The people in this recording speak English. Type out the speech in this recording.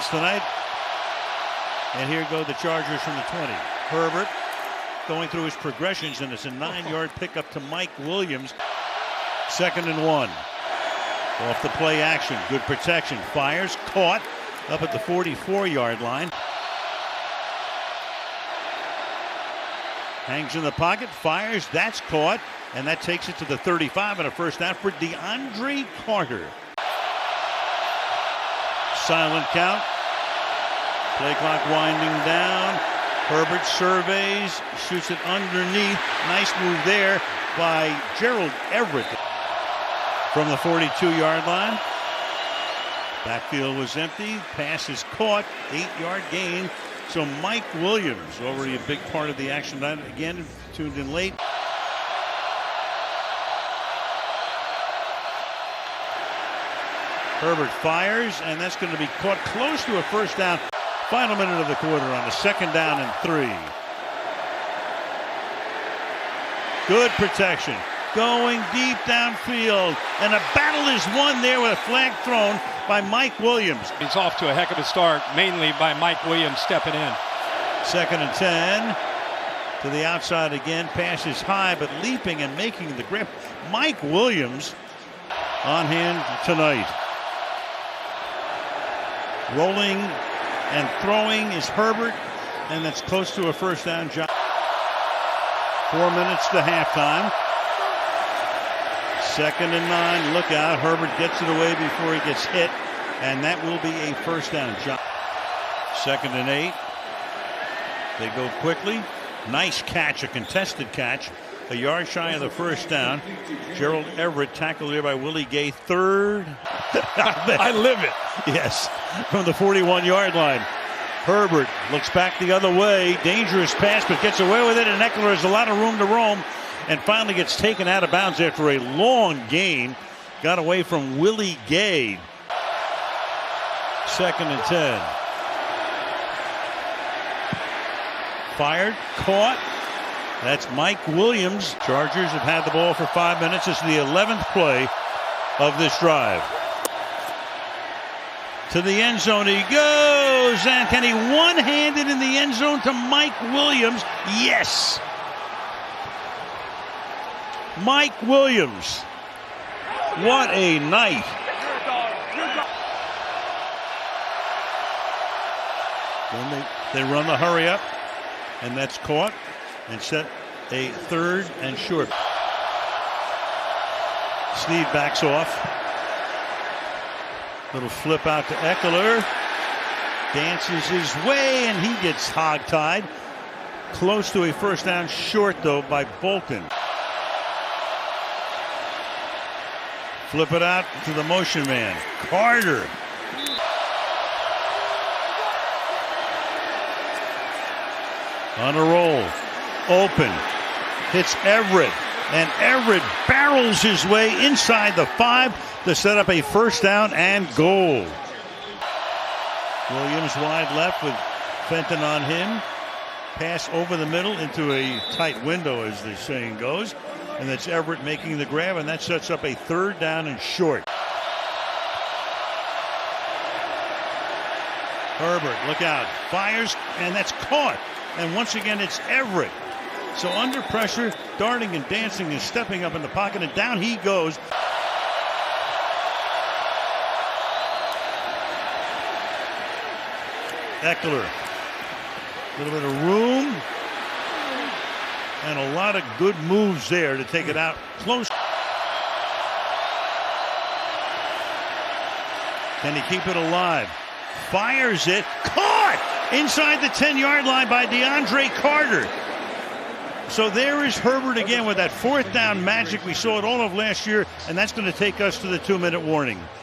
points tonight. And here go the Chargers from the 20. Herbert going through his progressions, and it's a 9-yard pickup to Mike Williams. 2nd and 1. Off the play action. Good protection. Fires. Caught up at the 44-yard line. Hangs in the pocket. Fires. That's caught. And that takes it to the 35 and a first down for DeAndre Carter. Silent count. Play clock winding down. Herbert surveys. Shoots it underneath. Nice move there by Gerald Everett. From the 42-yard line. Backfield was empty. Pass is caught. 8-yard gain. So Mike Williams, already a big part of the action tonight. Again, tuned in late. Herbert fires, and that's going to be caught close to a first down. Final minute of the quarter on a 2nd down and 3. Good protection. Going deep downfield, and a battle is won there with a flag thrown by Mike Williams. He's off to a heck of a start, mainly by Mike Williams stepping in. 2nd and 10. To the outside again. Pass is high, but leaping and making the grip. Mike Williams on hand tonight. Rolling and throwing is Herbert, and that's close to a first down. 4 minutes to halftime. 2nd and 9. Look out. Herbert gets it away before he gets hit, and that will be a first down. 2nd and 8. They go quickly. Nice catch, a contested catch. A yard shy of the first down. Gerald Everett tackled there by Willie Gay. 3rd. I live it. Yes, from the 41-yard line. Herbert looks back the other way. Dangerous pass, but gets away with it, and Eckler has a lot of room to roam. And finally gets taken out of bounds after a long gain. Got away from Willie Gay. 2nd and 10. Fired, caught. That's Mike Williams. Chargers have had the ball for 5 minutes. This is the 11th play of this drive. To the end zone he goes. And can he one-handed in the end zone to Mike Williams? Yes. Mike Williams. What a night. Then they run the hurry up, and that's caught and set a 3rd and short. Snead backs off. Little flip out to Eckler. Dances his way, and he gets hogtied. Close to a first down, short though by Bolton. Flip it out to the motion man. Carter. On a roll. Open. Hits Everett. And Everett barrels his way inside the 5 to set up a first down and goal. Williams wide left with Fenton on him. Pass over the middle into a tight window, as the saying goes. And that's Everett making the grab, and that sets up a 3rd down and short. Herbert, look out. Fires, and that's caught. And once again, it's Everett. So under pressure, darting and dancing and stepping up in the pocket, and down he goes. Eckler. A little bit of room. And a lot of good moves there to take it out close. Can he keep it alive? Fires it. Caught! Inside the 10-yard line by DeAndre Carter. So there is Herbert again with that 4th down magic. We saw it all of last year, and that's going to take us to the 2-minute warning.